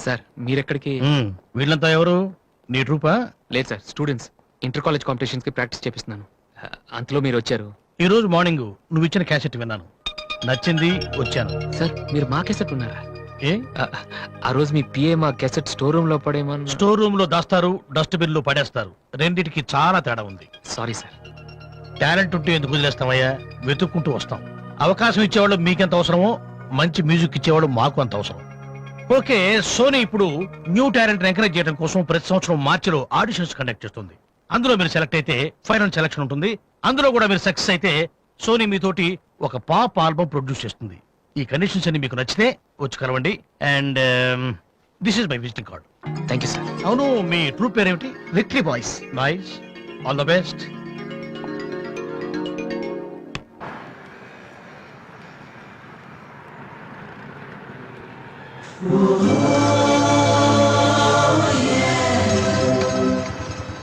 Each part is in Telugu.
సార్ మీరెక్కడికి? వీళ్ళంతా ఎవరు? నీ ట్రూపా? లేదు sir, students. Inter college competitions కి ప్రాక్టీస్ చేపిస్తున్నాను. అంతలో మీరు వచ్చారు. ఈ రోజు మార్నింగ్ నువ్వు ఇచ్చిన క్యాసెట్ విన్నాను, నచ్చింది, వచ్చాను. సార్ మీరు మా క్యాసెట్ ఉన్నారా? ఏ ఆ రోజు మీ పిఏ మా క్యాసెట్ స్టోర్ రూమ్ లో పడేమన్నా? స్టోర్ రూమ్ లో దాస్తారు, డస్ట్బిన్ లో పడేస్తారు. రెండిటికి చాలా తేడా ఉంది. Sorry sir. టాలెంట్ ఉంటే ఎందుకు వదిలేస్తామయ్యా? వెతుక్కుంటూ వస్తాం. అవకాశం ఇచ్చేవాళ్ళు మీకెంత అవసరమో మంచి మ్యూజిక్ ఇచ్చేవాళ్ళు మాకు అంత అవసరం. ఓకే, సోనీ ఇప్పుడు న్యూ టాలెంట్ ఎంకరేజ్ చేయడం కోసం ప్రతి సంవత్సరం మార్చిలో ఆడిషన్స్ కండక్ట్ చేస్తుంది. అందులో మీరు సెలెక్ట్ అయితే ఫైనల్ సెలక్షన్ ఉంటుంది. అందులో కూడా మీరు సక్సెస్ అయితే సోనీ మీతోటి ఒక పాప్ ఆల్బమ్ ప్రొడ్యూస్ చేస్తుంది. ఈ కండిషన్స్ అన్ని మీకు నచ్చితే వచ్చి కలవండి. And this is my visiting card. Thank you sir. అవును, మీ ట్రూప్ పేరేమిటి? Victory boys. Nice, all the best.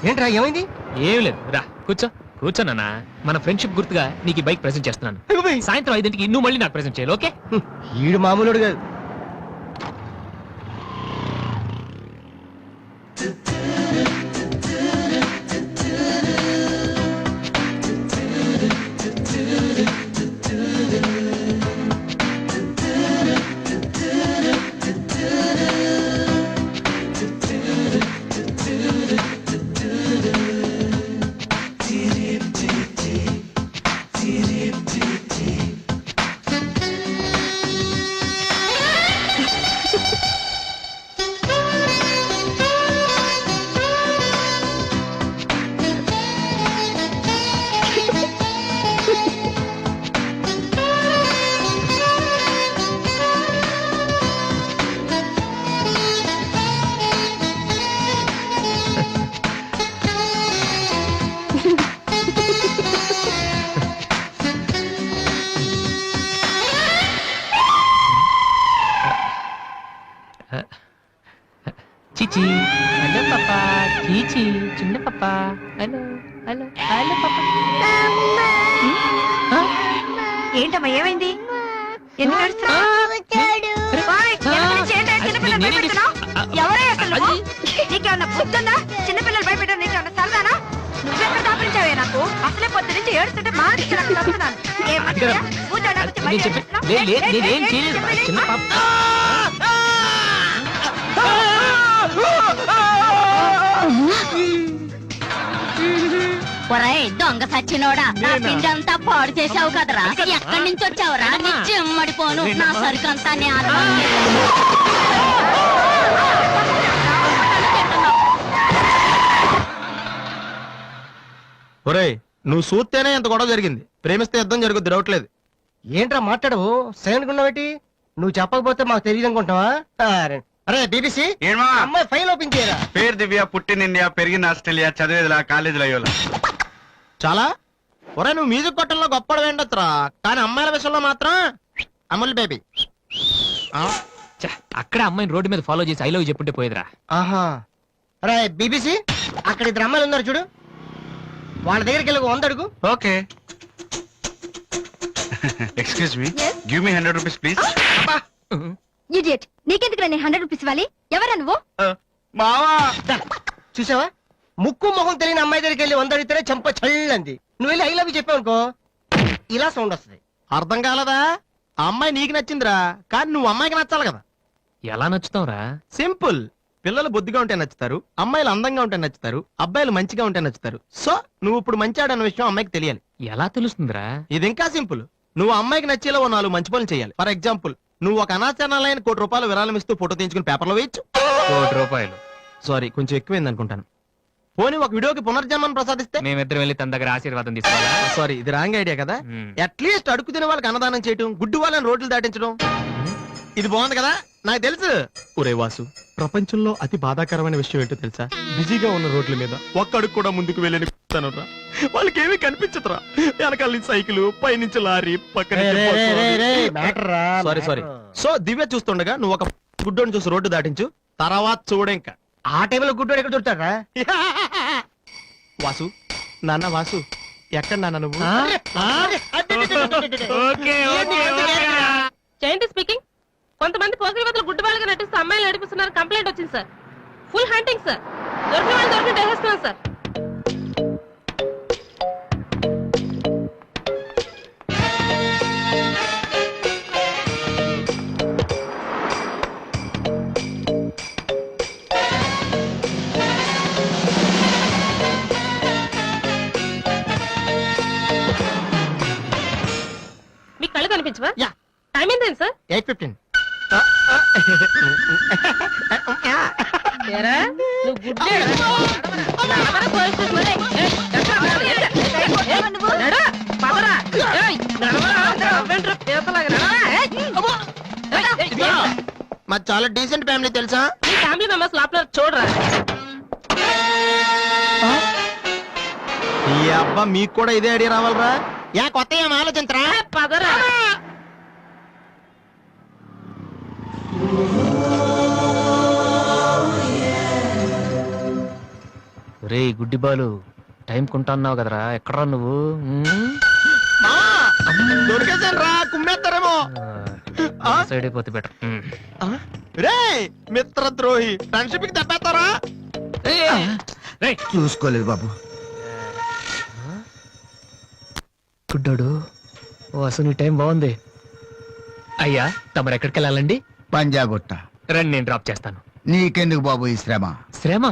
ఏంట్రా ఏమైంది? ఏం లేదు, రా కూర్చో. కూర్చోనన్నా, మన ఫ్రెండ్షిప్ గుర్తుగా నీకు ఈ బైక్ ప్రెజెంట్ చేస్తున్నాను. సాయంత్రం 5ంటికి నువ్వు మళ్ళీ నాకు ప్రెజెంట్ చేయాలి, ఓకే? ఈడు మామూలుడు కాదు. చీచి, హలో పాపా. చీచి, చిన్న పాపా. హలో హలో హలో పాపా. ఏంటమ్మా ఏమైంది? ఎందుకు ఏడుస్తున్నావ్? ఓయ్, వెనక నుంచి ఏంటి చిన్నపిల్లలు భయపెడుతున్నావ్? ఎవరే అసలు నువ్వు? నీకేమన్నా బుద్ధుందా? చిన్నపిల్లలు భయపెట్టడం నీకేమన్నా సరదానా? నువ్వెక్కడ దాపరించావే నాకు? అసలే పొద్దు నుంచి ఏడుస్తుంటే మా నుంచి నాకు తప్పుతున్నాను. ఏం మంచిదా? కూర్చోడానికి వచ్చి భయం పెడుతున్నావ్? నేనేం చేయలేదు, చిన్న పాప. ఒరేయ్ దొంగ సచ్చినోడా, నా పిండి అంతా పాడు చేసావు కదరా. ఎక్కడి నుంచి వచ్చావురా? నీ చెమ్మడిపోను, నా సరుకంతా నేల. ఒరేయ్, నువ్వు చూస్తేనే ఎంత గొడవ జరిగింది. ప్రేమిస్తే యుద్ధం జరుగుద్ది, డౌట్ లేదు. ఏంట్రా మాట్లాడవు? సైలెంట్ ఉన్నావేటి? నువ్వు చెప్పకపోతే మాకు తెలియదు అనుకుంటావా? అరే బీబీసీ, అమ్మాయి ఫైల్ ఓపెన్ చేయరా. పేరు దివ్య, పుట్టిన ఇండియా, పెరిగిన ఆస్ట్రేలియా, చదివేదిలా కాలేజీలో అయ్యోలా. చాలా ఒరే, నువ్వు మ్యూజిక్ కొట్టంలో గొప్పడు వేండొచ్చురా, కానీ అమ్మాయిల విషయంలో మాత్రం అమూల్ బేబీ. అక్కడ అమ్మాయిని రోడ్డు మీద ఫాలో చేసి ఐ లవ్ చెప్పుంటే పోయేదిరా. ఆహా. అరే బీబీసీ, అక్కడ ఇద్దరు అమ్మాయిలు ఉన్నారు చూడు, వాళ్ళ దగ్గరికి వెళ్ళి 100 అడుగు. Okay. Excuse me, give me 100 rupees please. Idiot, నీకెందుకు నేను 100 రూపీస్ ఇవ్వాలి? ఎవరా నువ్వు? మావా, చూసావా, ముక్కు మొహం తెలియని అమ్మాయి దగ్గరికి వెళ్ళి 100 అడిగితేనే చెంప చల్లంది. నువ్వు వెళ్ళి ఐ లవ్ యూ చెప్పావు అనుకో, ఇలా సౌండ్ వస్తుంది. అర్థం కాలదా? ఆ అమ్మాయి నీకు నచ్చిందిరా, కానీ నువ్వు అమ్మాయికి నచ్చాలి కదా. ఎలా నచ్చుతావురా? సింపుల్. పిల్లలు బొద్దుగా ఉంటే నచ్చుతారు, అమ్మాయిలు అందంగా ఉంటే నచ్చుతారు, అబ్బాయిలు మంచిగా ఉంటే నచ్చుతారు. సో నువ్వు ఇప్పుడు మంచివాడన్న విషయం అమ్మాయికి తెలియాలి. ఎలా తెలుస్తుందిరా? ఇది ఇంకా సింపుల్. నువ్వు అమ్మాయికి నచ్చేలా ఓ 4 మంచి పనులు చేయాలి. ఫర్ ఎగ్జాంపుల్, నువ్వు ఒక అనాచరణలైన ₹1,00,00,000 విరాళం ఇస్తూ ఫోటో తీయించుకుని పేపర్లో వేయచ్చు. ₹1,00,00,000? సారీ, కొంచెం ఎక్కువైంది అనుకుంటాను. పోనీ ఒక వీడియోకి పునర్జన్మను ప్రసాదిస్తే? మేమిద్దరం వెళ్ళి తన దగ్గర ఆశీర్వాదం తీసుకోవాలా? సారీ, ఇది రాంగ్ ఐడియా కదా. అట్లీస్ట్ అడుగు తినే వాళ్ళకి అన్నదానం చేయటం, గుడ్డు వాళ్ళని రోడ్లు దాటించడం, ఇది బాగుంది కదా. నాకు తెలుసు. ఒరే వాసు, ప్రపంచంలో అతి బాధాకరమైన విషయం ఏంటో తెలుసా? బిజీగా ఉన్న రోడ్ల మీద ఒక్క అడుగు కూడా ముందుకు వెళ్ళని కూర్చున్నానురా. వాళ్ళకి ఏమీ కనిపించదురా. వెనకాల నుంచి సైకిల్, పైనుంచి లారీ, పక్కన సారీ. సో దివ్య చూస్తుండగా నువ్వు ఒక గుడ్డోని చూసి రోడ్డు దాటించు, తర్వాత చూడే. ఇంకా ఆ టైంలో గుడ్డోడు ఎక్కడ దొరుకుతాడా? వాసు, నాన్న వాసు, ఎక్కడ నాన్న నువ్వు? జయంతి స్పీకింగ్. కొంతమంది పోకిరి వద్దలు గుడ్డి వాళ్ళగా నటిస్తూ అమ్మాయిలు నడిపిస్తున్నారు కంప్లైంట్ వచ్చింది సార్. Full hunting sir. దొరికిన వాళ్ళు దొరికి వేసేస్తున్నాం సార్. మీకు కళ్ళు కనిపించవా? యా. టైం ఏంటండి సార్? 8:15. ఏరా, నువ్వు గుడ్డే నడవరా పోలీస్ స్టేషన్ మరి. నడు, పదరా. ఏయ్, నడవరా, అవ్వేంట్రా, పీతలాగా నడవరా. మాది చాలా డీసెంట్ ఫ్యామిలీ తెలుసా? మీ ఫ్యామిలీ మెంబర్స్ లోపల చూడరా. ఈ అబ్బా మీకు కూడా ఇదే ఐడియా రావాలరా? యా కొత్త ఏం ఆలోచించరా? పదరా. రే గుడ్డి బాలు, టైం కొంటా అన్నావు కదరా, ఎక్కడరా నువ్వు? దొరికేసాను రా, కుమ్మేస్తారేమో. సైడ్ అయిపోతే బెటర్. రే మిత్రద్రోహి, ఫ్రెండ్షిప్ కి తప్పేస్తారా? చూసుకోలేదు బాబు. గుడ్డోడు, ఓ అసలు నీ టైం బాగుంది. అయ్యా తమరు ఎక్కడికి వెళ్ళాలండి? పంజాగుట్ట. రండి, నేను డ్రాప్ చేస్తాను. నీకెందుకు బాబు ఈ శ్రమ? శ్రమ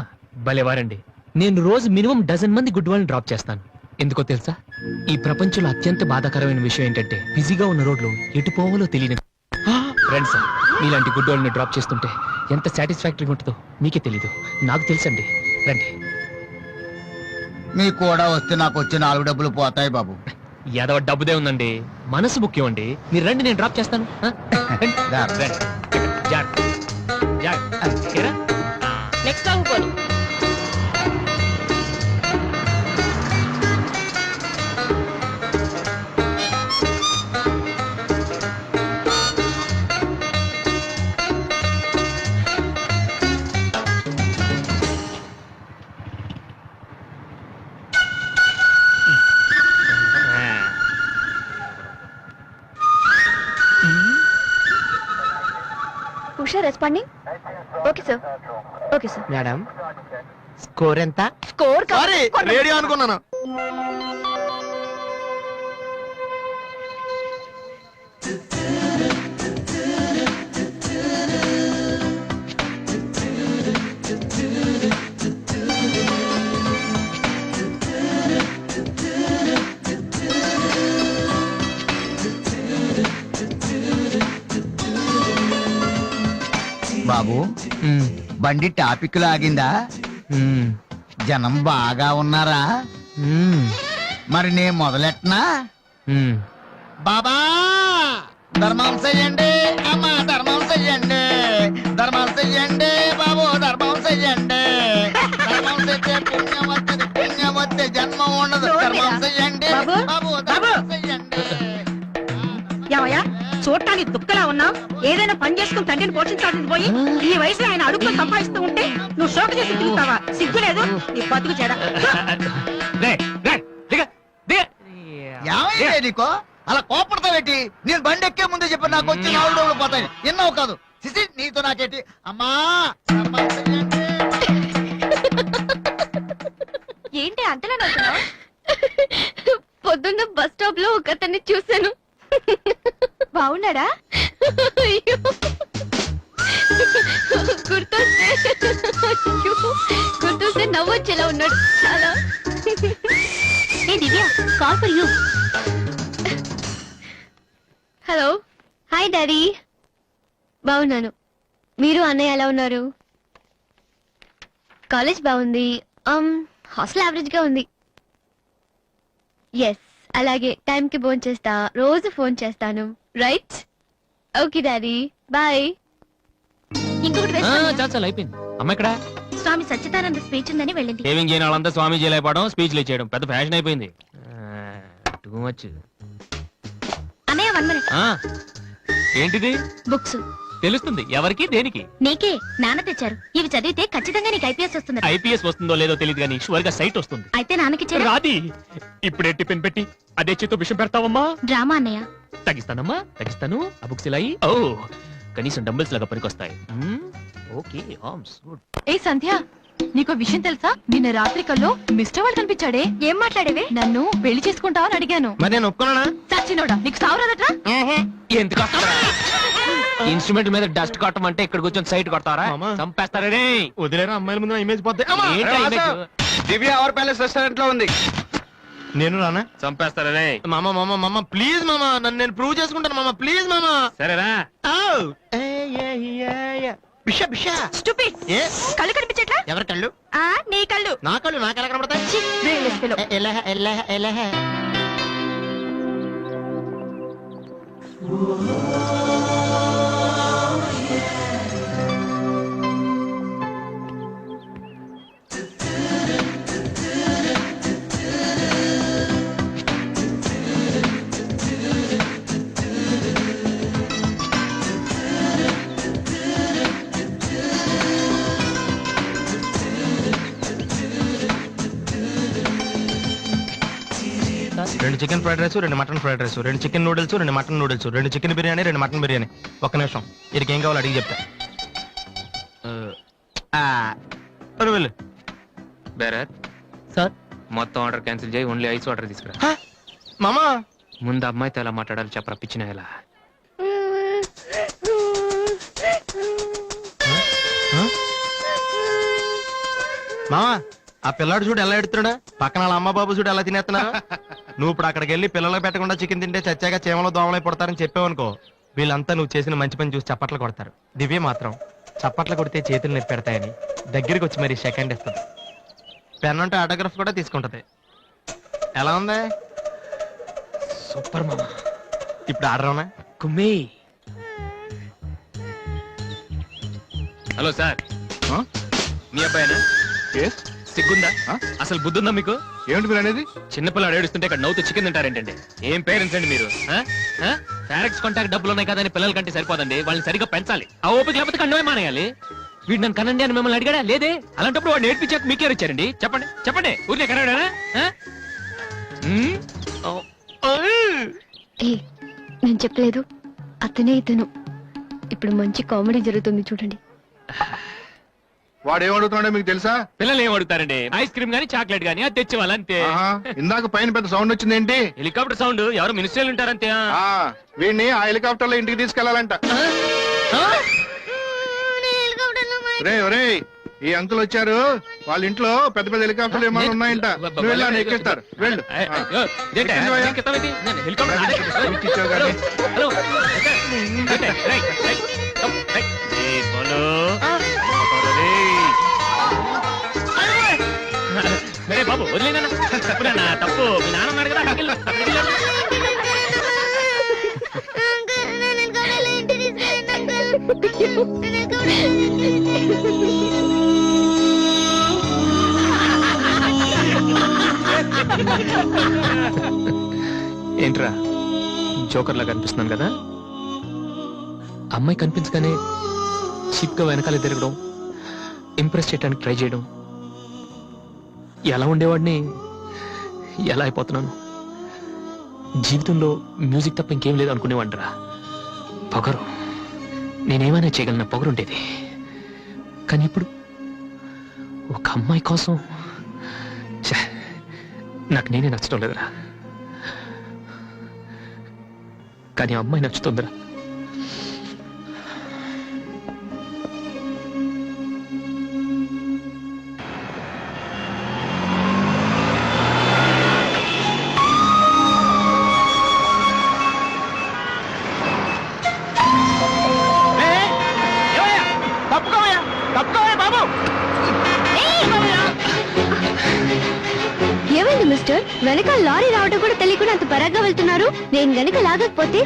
భలేవారండి. నేను రోజు మినిమం డజన్ మంది గుడ్ వాళ్ళని డ్రాప్ చేస్తాను. ఎందుకో తెలుసా? ఈ ప్రపంచంలో అత్యంత బాధాకరమైన విషయం ఏంటంటే బిజీగా ఉన్న రోడ్లు ఎటు పోవాలో తెలియని. రండి సార్, మీలాంటి గుడ్ వాళ్ళని డ్రాప్ చేస్తుంటే ఎంత సాటిస్ఫాక్టరీగా ఉంటుందో మీకే తెలీదు, నాకు తెలుసండి. రండి. మీ కూడా వస్తే నాకు వచ్చే 4 డబ్బులు పోతాయి బాబు. ఏదో డబ్బుదే ఉందండి, మనసు ముఖ్యం అండి. మీరు రండి, నేను డ్రాప్ చేస్తాను. ఆ? రండి. దా. రండి. జాగ్రత్త. జాగ్రత్త. ఏరా? నెక్స్ట్ అనుకోని Usha responding. Okay sir. Okay sir. Madam score ఎంత? స్కోర్ సారీ, రేడియో అనుకున్నాను. బాబు మ్మ్. బండి టాపిక్ లాగిందా? మ్మ్. జనం బాగా ఉన్నారా? మ్మ్. మరి నేను మొదలెట్టనా? మ్మ్. బాబా ధర్మం చెయ్యండి, అమ్మ ధర్మం చెయ్యండి, ధర్మం చెయ్యండి బాబు, ధర్మం చెయ్యండి. ధర్మం చేస్తే పుణ్యం వస్తుంది, పుణ్యం వస్తే జన్మ ఉండదు. ధర్మం చెయ్యండి బాబు, బాబు, ధర్మం చెయ్యండి. ఏమయ్యా, చూడటానికి దుఃఖలా ఉన్నావు. ఏదైనా పని చేసుకుని తండ్రిని పోషించాల్సింది పోయి ఈ వయసులో ఆయన అడుగులు సంపాదిస్తూ ఉంటే నువ్వు షోక చేసి తిరుగుతావా? సిగ్గులేదు నీ బతుకు చెడ. రే, రే, దిగ, దిగ. ఏమైందే నీకో అలా కోపడతావేటి? నేను బండి ఎక్కే ముందే చెప్పి నాకు వచ్చి 4 డబ్బులు పోతాయి. ఎన్నో కాదు సిసి, నీతో నాకేటి? అమ్మా ధర్మం చెయ్యండి. ఏంటి అంతలా నవ్వుతున్నావు? పొద్దున్న బస్ స్టాప్ లో ఒక అతన్ని చూశాను. బాగున్నాడా? అయ్యో, గుర్తొస్తే అయ్యో, గుర్తొస్తే నవ్వొచ్చేలా ఉన్నాడు చాలా. ఏ Divya, call for you. Hello, hi daddy. బాగున్నాను. మీరు అన్నయ్య ఎలా ఉన్నారు? కాలేజ్ బాగుంది. హాస్టల్ యావరేజ్ గా ఉంది. ఎస్, అలాగే టైంకి ఫోన్ చేస్తా, రోజు ఫోన్ చేస్తాను. రైట్? Okay daddy, bye. ఇంకొకటి ఆ, వేస్తాను. చాలు చాలు, అయిపోయింది. అమ్మ ఇక్కడ స్వామి సచ్చిదానంద స్పీచ్ ఉందని వెళ్ళింది. సేవింగ్ చేయని వాళ్ళంతా స్వామీజీ అయిపోవడం, స్పీచ్లు ఇచ్చేయడం పెద్ద ఫ్యాషన్ అయిపోయింది. Too much. అన్నయ్య 1 minute. ఏంటిది? బుక్స్ తెలుస్తుంది ఎవరికి దేనికి. నీకే నాన్న తెచ్చారు. ఇవి చదివితే ఖచ్చితంగా నీకు ఐపీఎస్ వస్తుంది. ఐపీఎస్ వస్తుందో లేదో తెలియదు కానీ షువర్ గా సైట్ వస్తుంది. అయితే నాన్నకి రాది. ఇప్పుడే టిఫిన్ పెట్టి అదే చేతో విషయం పెడతావమ్మా. డ్రామా అన్నయ్య. తగ్గిస్తానమ్మా, తగ్గిస్తాను. ఆ బుక్స్ ఇలా ఓ కనీసం డంబుల్స్ లాగా పనికొస్తాయి. Okay arms good. ఏ సంధ్య, నీకో విషయం తెలుసా? నిన్న రాత్రి కల్లో మిస్టర్ వాళ్ళు కనిపించాడే. ఏం మాట్లాడేవి? నన్ను పెళ్లి చేసుకుంటావా అని అడిగాను. మరి నేను ఒప్పుకున్నానా? సచ్చినోడా, నీకు సావరాదట్రా? ఎందుకు ఇన్స్ట్రుమెంట్ మీద డస్ట్ కొట్టమంటే ఇక్కడ కూర్చొని సైట్ కొడతారా? మామా. చంపేస్తారే. వదిలేరా, అమ్మాయిల ముందు ఇమేజ్ పోతే. దివ్య అవర్ ప్యాలెస్ రెస్టారెంట్ లో ఉంది. నేను రానా? చంపేస్తారే. మామ ప్లీజ్ మామ, నన్ను నేను ప్రూవ్ చేసుకుంటాను మామ, ప్లీజ్ మామ. సరేరా. బిషా బిషా. Stupid. ఏ కళ్ళు కనిపించట్లా? ఎవరి కళ్ళు? నీ కళ్ళు. నా కళ్ళు నాకెలా కనబడతాయి? Brainless fellow. ఎలా రెండు చికెన్ ఫ్రైడ్ రైస్, రెండు మటన్ ఫ్రైడ్ రైస్, రెండు చికెన్ నూడిల్స్, రెండు మటన్ నూడిల్స్, రెండు చికెన్ బిర్యానీ, రెండు మటన్ బిర్యానీ. ఒక్క నిమిషం, వీరికి ఏం కావాలో అడిగి చెప్తా. వెళ్ళు. బేరత్ సార్. మొత్తం ఆర్డర్ క్యాన్సిల్ చేయి, ఓన్లీ ఐస్ వాటర్ తీసుకురా. మామా ముందు అమ్మాయితో ఎలా మాట్లాడాలి చెప్పరా, పిచ్చిన ఎలా. మామా ఆ పిల్లాడు చూడు ఎలా ఎడుతున్నాడా, పక్కన వాళ్ళ అమ్మ బాబు చూడు ఎలా తినేస్తున్నారా. నువ్వు ఇప్పుడు అక్కడికి వెళ్ళి పిల్లలకు పెట్టకుండా చికెన్ తింటే చచ్చాక చీమలో దోమలై పడతారని చెప్పావనుకో, వీళ్ళంతా నువ్వు చేసిన మంచి పని చూసి చప్పట్లు కొడతారు. దివ్య మాత్రం చప్పట్లు కొడితే చేతులు నొప్పి పెడతాయని దగ్గరికి వచ్చి మరి సెకండ్ ఇస్తుంది. పెన్ అంటే ఆటోగ్రాఫ్ కూడా తీసుకుంటది. ఎలా ఉంది? సూపర్ మామా. ఇప్పుడు ఆర్డర్ అవునా? కుమ్మి. హలో సార్, మీ అబ్బాయినా? సిగ్గుందా? అసలు బుద్ధుందా మీకు? ఏమిటి మీరు అనేది? చిన్నపిల్లలు ఏడుస్తుంటే ఇక్కడ నవ్వుతూ చికెన్ తింటారేంటండి? ఏం పేరెంట్స్ అండి మీరు? ఫారెక్స్ కాంటాక్ట్ డబ్బులు ఉన్నాయి కదని పిల్లల కంటే సరిపోదండి, వాళ్ళని సరిగ్గా పెంచాలి. ఆ ఓపిక లేకపోతే కండమే మానేయాలి. వీడు నన్ను కనండి అని మిమ్మల్ని అడిగాడా? లేదే. అలాంటప్పుడు వాడు నేర్పించాక మీకే వచ్చారండి. చెప్పండి చెప్పండి, ఊరికే కనడానా? నేను చెప్పలేదు, అతనే ఇతను. ఇప్పుడు మంచి కామెడీ జరుగుతుంది చూడండి. వాడు ఏమడుగుతున్నాడో మీకు తెలుసా? పిల్లలు ఏం అడుగుతారండి? ఐస్ క్రీమ్ గానీ చాక్లెట్ గానీ అది తెచ్చేవాళ్ళు అంతే. ఇందాక పైన పెద్ద సౌండ్ వచ్చింది ఏంటి? Helicopter sound. ఎవరు మినిస్టర్లు ఉంటారంతే. వీడిని ఆ హెలికాప్టర్ లో ఇంటికి తీసుకెళ్లాలంట. రే ఒరే, ఈ అంకుల్ వచ్చారు, వాళ్ళ ఇంట్లో పెద్ద పెద్ద హెలికాప్టర్లు ఏమైనా ఉన్నాయంట. నువ్వు వెళ్ళా, ఎక్కిస్తారు. వెళ్ళు. బాబు వదిలేనా? తప్పు. మీ నాన్న ఉన్నాడు కదా, అక్కడికి వెళ్ళు. ఏంట్రా జోకర్లా కనిపిస్తున్నాను కదా? అమ్మాయి కనిపించగానే చీప్ గా వెనకాల తిరగడం, ఇంప్రెస్ చేయడానికి ట్రై చేయడం, ఎలా ఉండేవాడిని ఎలా అయిపోతున్నాను. జీవితంలో మ్యూజిక్ తప్ప ఇంకేం లేదు అనుకునేవాడిరా. పొగరు, నేనేమైనా చేయగలన పొగరుండేది. కానీ ఇప్పుడు ఒక అమ్మాయి కోసం నాకు నేనే నచ్చడం లేదురా. కానీ ఆ అమ్మాయి నచ్చుతుందిరా. ఏమైంది మిస్టర్? వెనక లారీ రావడం కూడా తెలియకుండా అంత పరాగ్గా వెళ్తున్నారు. నేను గనక లాగకపోతే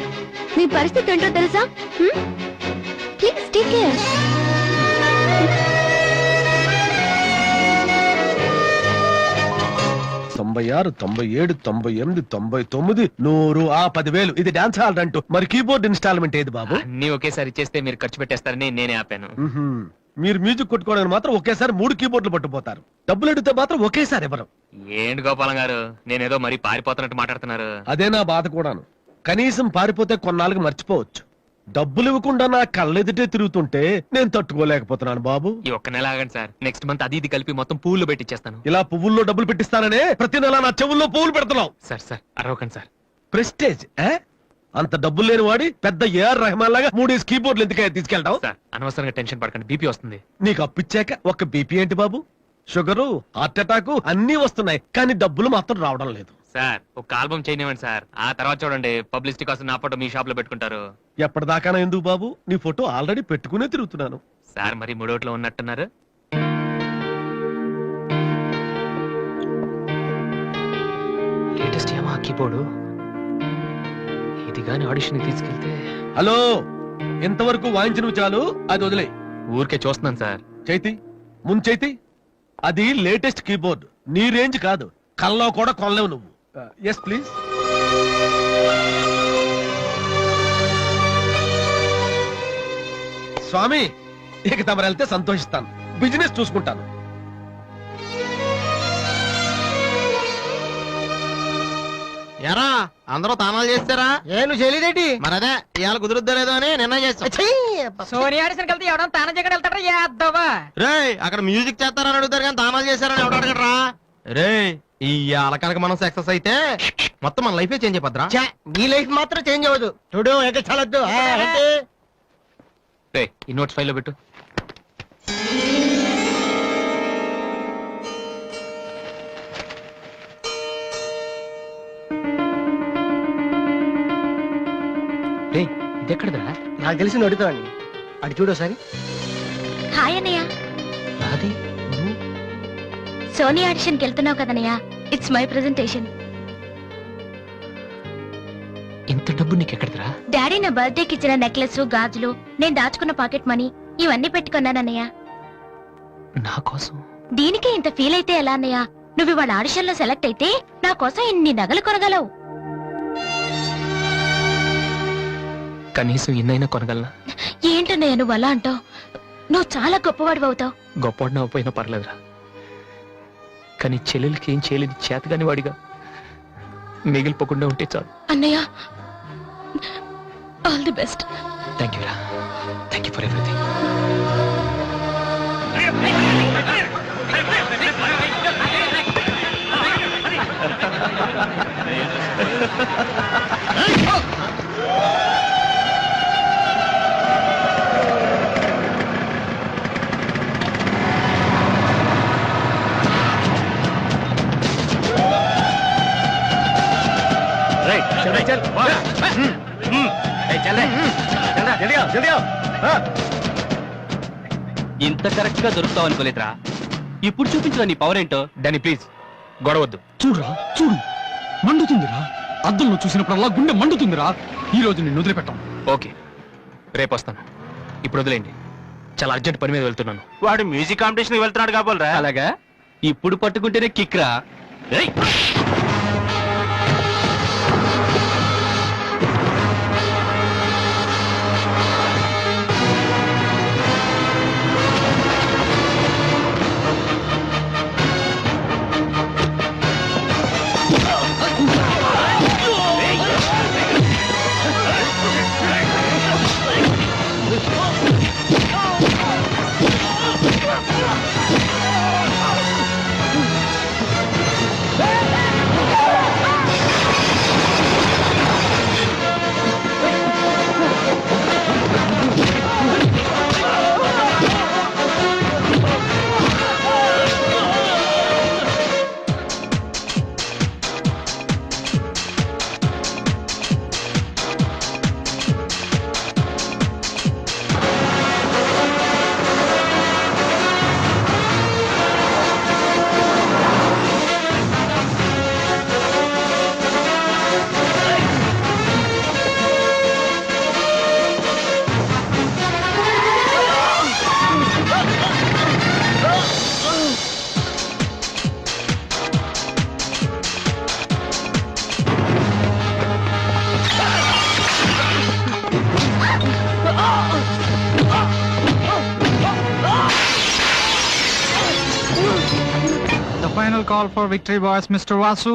మీ పరిస్థితి ఏంటో తెలుసా? Please take care. 96, 97, 98, 99, 100, 10,000. ఇది డాన్స్ హాల్ అంటూ. మరి కీబోర్డ్ ఇన్స్టాల్మెంట్ ఏది బాబు? అన్ని ఒకేసారి చేస్తే మీరు ఖర్చు పెట్టేస్తారని నేనే ఆపాను. మీరు మ్యూజిక్ కొట్టుకోవడానికి మాత్రం ఒకేసారి 3 కీబోర్డులు పట్టుపోతారు. డబ్బులు అడిగితే మాత్రం ఒకేసారి ఎవరు? ఏంటి గోపాలం గారు, నేనేదో మరీ పారిపోతున్నట్టు మాట్లాడుతున్నారు. అదే నా బాధ కూడాను. కనీసం పారిపోతే కొన్నాళ్ళకి మర్చిపోవచ్చు. డబ్బులు ఇవ్వకుండా నా కళ్ళెదుటే తిరుగుతుంటే నేను తట్టుకోలేకపోతున్నాను బాబు. ఈ ఒక్క నెల ఆగండి సార్, నెక్స్ట్ మంత్ అది ఇది కలిపి మొత్తం పూలు పెట్టిచ్చేస్తాను. ఇలా పువ్వుల్లో డబ్బులు పెట్టిస్తాననే ప్రతి నెల నా చెవుల్లో పువ్వులు పెడుతున్నావు. సార్ సార్ అరవకండి సార్. ప్రెస్టేజ్ అంత డబ్బులు లేని వాడి పెద్ద ఏఆర్ రెహమాన్ లాగా 3 కీబోర్డ్లు ఎందుకయ్యా తీసుకెళ్తావు? సార్ అనవసరంగా టెన్షన్ పడకండి, బీపీ వస్తుంది. నీకు అప్పిచ్చాక ఒక్క బీపీ ఏంటి బాబు, షుగరు, హార్ట్ అటాక్ అన్నీ వస్తున్నాయి కానీ డబ్బులు మాత్రం రావడం లేదు. సార్ ఒక ఆల్బమ్ చేయనివ్వండి సార్, ఆ తర్వాత చూడండి పబ్లిసిటీ కోసం నా ఫోటో మీ షాప్ లో పెట్టుకుంటారు. ఎప్పటిదాకా ఎందుకు బాబు, నీ ఫోటో ఆల్రెడీ పెట్టుకునే తిరుగుతున్నాను. సార్ మరి మూడోట్లో ఉన్నట్టున్నారు. లేటెస్ట్ ఏమో కీబోర్డు, ఇది గాని ఆడిషన్ తీసుకెళ్తే. హలో, ఇంతవరకు వాయించిన చాలు, అది వదిలే. ఊరికే చూస్తున్నాను సార్. చైతి ముంచైతి, అది లేటెస్ట్ కీబోర్డ్, నీ రేంజ్ కాదు, కల్లో కూడా కొనలేవు నువ్వు. Yes please. స్వామి, ఇక తమరు వెళ్తే సంతోషిస్తాను, బిజినెస్ చూసుకుంటాను. ఎరా అందరూ తానాలు చేస్తారా? నువ్వు చేయలేదేటి? మరి అదే ఇవాళ కుదురుద్దో లేదో అని నిర్ణయం చేస్తా. సోనియా ఆడిషన్ కలిసి ఎవడం తాన జగన్ వెళ్తారా యాదవా? రే అక్కడ మ్యూజిక్ చేస్తారని అడుగుతారు కానీ తానాలు చేస్తారని ఎవడు అడగడరా? రే ఈ కనుక మనం సక్సెస్ అయితే మొత్తం మన లైఫే చేంజ్ అయిపోద్రా. నీ లైఫ్ మాత్రం చేంజ్ అవ్వదు. చూడు ఎక్కడ చాలద్దు. ఈ నోట్స్ ఫైల్ లో పెట్టు. ఇది ఎక్కడదా? నాకు తెలిసి అడుగుతావండి. అటు చూడు ఒకసారి. హాయ్ అన్నయ్య. అది సోనీ ఆడిషన్కి వెళ్తున్నావు కదన్నయ్య, ఇట్స్ మై ప్రెజెంటేషన్. ఇంత డబ్బు నీకు ఎక్కడదా? డాడీ నా బర్త్డేకి ఇచ్చిన నెక్లెస్, గాజులు, నేను దాచుకున్న పాకెట్ మనీ ఇవన్నీ పెట్టుకున్నానన్నయ్య. నా కోసం? దీనికే ఇంత ఫీల్ అయితే ఎలా అన్నయ్య? నువ్వు ఇవాళ ఆడిషన్ లో సెలెక్ట్ అయితే నా కోసం ఇన్ని నగలు కొనగలవు. కనీసం ఇన్నైనా కొనగలనా? ఏంటన్నయ్య నువ్వు అలా అంటావు? నువ్వు చాలా గొప్పవాడు అవుతావు. గొప్పవాడిని అవ్వపోయినా పర్లేదురా, కానీ చెల్లెలకి ఏం చేయలేని చేతగాని వాడిగా మిగిలిపోకుండా ఉంటే చాలు. అన్నయ్య, all the best. Thank you రా, థ్యాంక్ యూ ఫర్ ఎవ్రీథింగ్. ఇంత కరెక్ట్ గా దొరుకుతావు అనుకోలేదురా. ఇప్పుడు చూపించిన నీ పవర్ ఏంటో. డానీ ప్లీజ్ గొడవద్దు. చూడురా చూడు, మండుతుందిరా. అద్దంలో చూసినప్పుడల్లా గుండె మండుతుందిరా. ఈ రోజు నిన్ను వదిలిపెట్టాం. ఓకే రేపు వస్తాను, ఇప్పుడు వదిలేండి. చాలా అర్జెంట్ పని మీద వెళ్తున్నాను. వాడు మ్యూజిక్ కాంపిటీషన్ వెళ్తున్నాడు కాబోలరా. అలాగా, ఇప్పుడు పట్టుకుంటేనే కిక్ రా. Final call for victory, boys. Mr. Vasu.